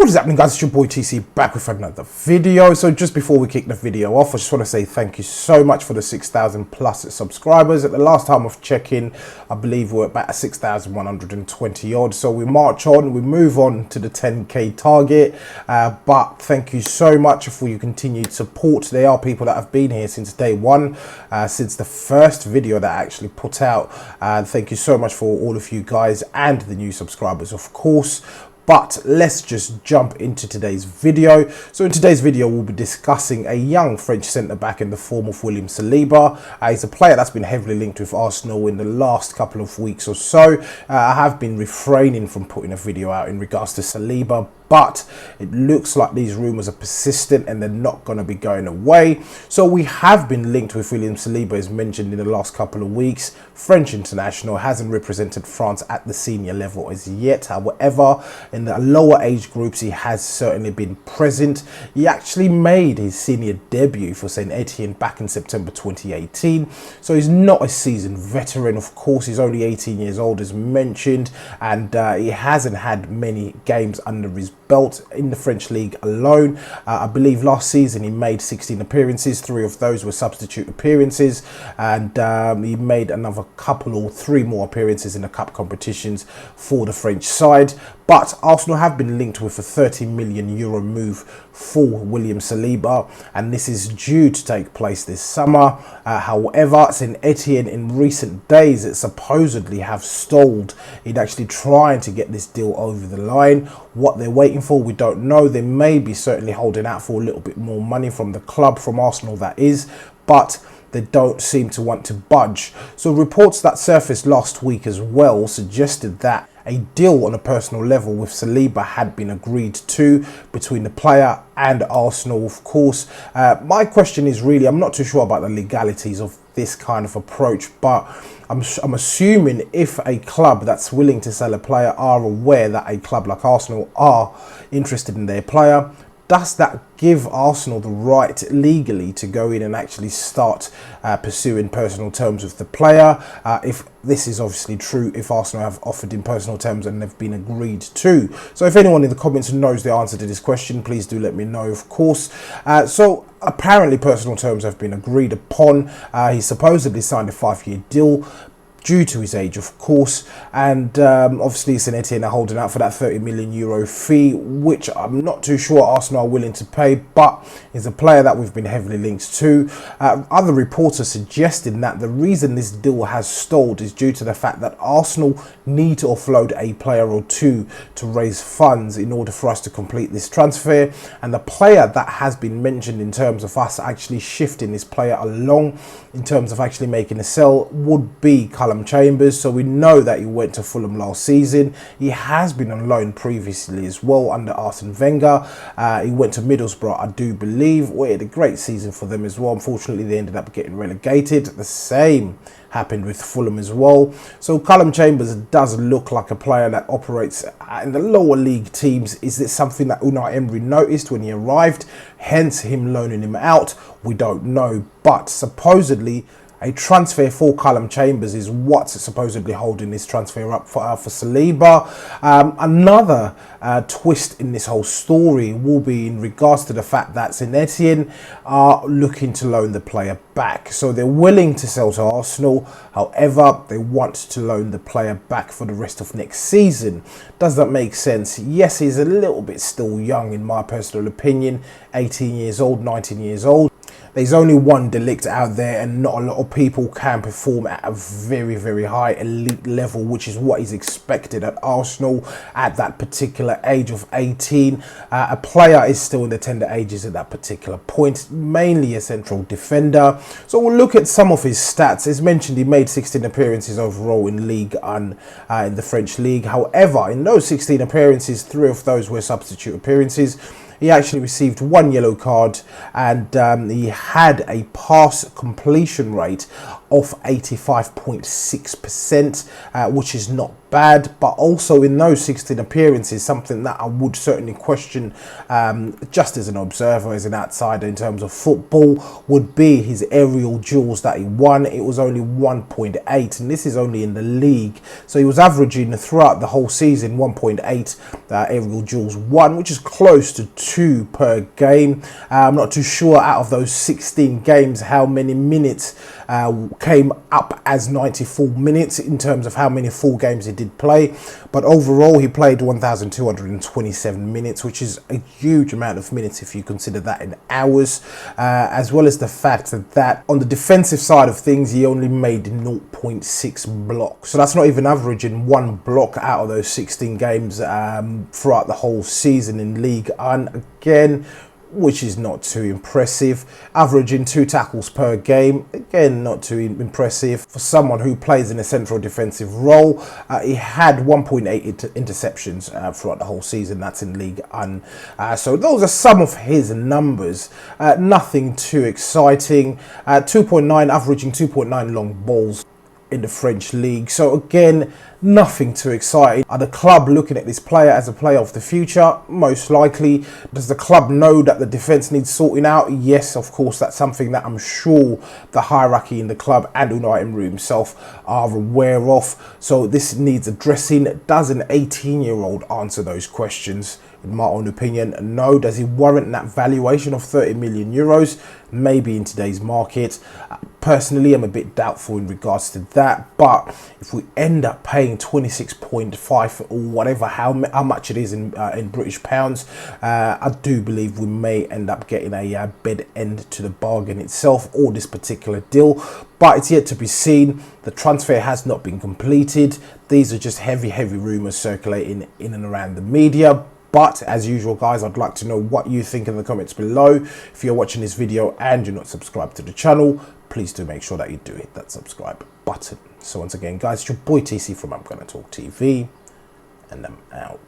What is happening, guys? It's your boy TC back with another video. So just before we kick the video off, I just want to say thank you so much for the 6,000 plus subscribers. At the last time of checking, I believe we're about 6,120 odd. So we march on, we move on to the 10k target. But thank you so much for your continued support. There are people that have been here since day one, since the first video that I actually put out. Thank you so much for all of you guys and the new subscribers, of course. But let's just jump into today's video. So in today's video, we'll be discussing a young French centre-back in the form of William Saliba. He's a player that's been heavily linked with Arsenal in the last couple of weeks or so. I have been refraining from putting a video out in regards to Saliba, but it looks like these rumours are persistent and they're not going to be going away. So we have been linked with William Saliba, as mentioned in the last couple of weeks. French international, hasn't represented France at the senior level as yet. However, in the lower age groups, he has certainly been present. He actually made his senior debut for Saint-Etienne back in September 2018. So he's not a seasoned veteran. Of course, he's only 18 years old, as mentioned, and he hasn't had many games under his belt in the French League alone. I believe last season he made 16 appearances, 3 of those were substitute appearances, and he made another couple or 3 more appearances in the cup competitions for the French side. But Arsenal have been linked with a €30 million move for William Saliba, and this is due to take place this summer. However, Saint-Etienne in recent days it supposedly have stalled in actually trying to get this deal over the line. What they're waiting for, we don't know. They may be certainly holding out for a little bit more money from the club, from Arsenal that is, but they don't seem to want to budge. So reports that surfaced last week as well suggested that a deal on a personal level with Saliba had been agreed to between the player and Arsenal, of course. My question is really, I'm not too sure about the legalities of this kind of approach, but I'm assuming if a club that's willing to sell a player are aware that a club like Arsenal are interested in their player, does that give Arsenal the right legally to go in and actually start pursuing personal terms with the player? If this is obviously true, if Arsenal have offered in personal terms and they've been agreed to. So if anyone in the comments knows the answer to this question, please do let me know, of course. So apparently personal terms have been agreed upon. He supposedly signed a 5-year deal due to his age, of course, and obviously Saint-Etienne are holding out for that €30 million fee, which I'm not too sure Arsenal are willing to pay, but is a player that we've been heavily linked to. Other reports are suggesting that the reason this deal has stalled is due to the fact that Arsenal need to offload a player or two to raise funds in order for us to complete this transfer, and the player that has been mentioned in terms of us actually shifting this player along in terms of actually making a sell would be Calum Chambers. So we know that he went to Fulham last season. He has been on loan previously as well under Arsene Wenger. He went to Middlesbrough, I do believe. We had a great season for them as well. Unfortunately, they ended up getting relegated. The same happened with Fulham as well. So Calum Chambers does look like a player that operates in the lower league teams. Is this something that Unai Emery noticed when he arrived, hence him loaning him out? We don't know, but supposedly a transfer for Calum Chambers is what's supposedly holding this transfer up for Saliba. Another twist in this whole story will be in regards to the fact that Saint-Etienne are looking to loan the player back. So they're willing to sell to Arsenal. However, they want to loan the player back for the rest of next season. Does that make sense? Yes, he's a little bit still young in my personal opinion. 18 years old, 19 years old. There's only one delict out there, and not a lot of people can perform at a very, very high elite level, which is what is expected at Arsenal at that particular age of 18. A player is still in the tender ages at that particular point, mainly a central defender. So we'll look at some of his stats. As mentioned, he made 16 appearances overall in Ligue and in the French League. However, in those 16 appearances, 3 of those were substitute appearances. he actually received 1 yellow card, and he had a pass completion rate of 85.6%, which is not bad, but also in those 16 appearances, something that I would certainly question just as an observer, as an outsider in terms of football, would be his aerial duels that he won. It was only 1.8, and this is only in the league. So he was averaging throughout the whole season 1.8 aerial duels won, which is close to 2 per game. I'm not too sure out of those 16 games how many minutes came up as 94 minutes in terms of how many full games he did play, but overall he played 1,227 minutes, which is a huge amount of minutes if you consider that in hours, as well as the fact that on the defensive side of things he only made 0.6 blocks. So that's not even averaging 1 block out of those 16 games throughout the whole season in League. And again, which is not too impressive. Averaging 2 tackles per game, again not too impressive for someone who plays in a central defensive role. He had 1.8 interceptions throughout the whole season. That's in League. And so those are some of his numbers. Nothing too exciting. 2.9, averaging 2.9 long balls in the French league. So again, nothing too exciting. Are the club looking at this player as a player of the future? Most likely. Does the club know that the defence needs sorting out? Yes, of course. That's something that I'm sure the hierarchy in the club and Unai Emery himself are aware of. So this needs addressing. Does an 18-year-old answer those questions? In my own opinion, no. Does he warrant that valuation of 30 million euros? Maybe in today's market. Personally, I'm a bit doubtful in regards to that. But if we end up paying 26.5 or whatever, how much it is in British pounds, I do believe we may end up getting a bed end to the bargain itself, or this particular deal. But it's yet to be seen. The transfer has not been completed. These are just heavy rumours circulating in and around the media. But as usual, guys, I'd like to know what you think in the comments below. If you're watching this video and you're not subscribed to the channel, please do make sure that you do hit that subscribe button. So once again, guys, it's your boy TC from I'm Gonna Talk TV, and I'm out.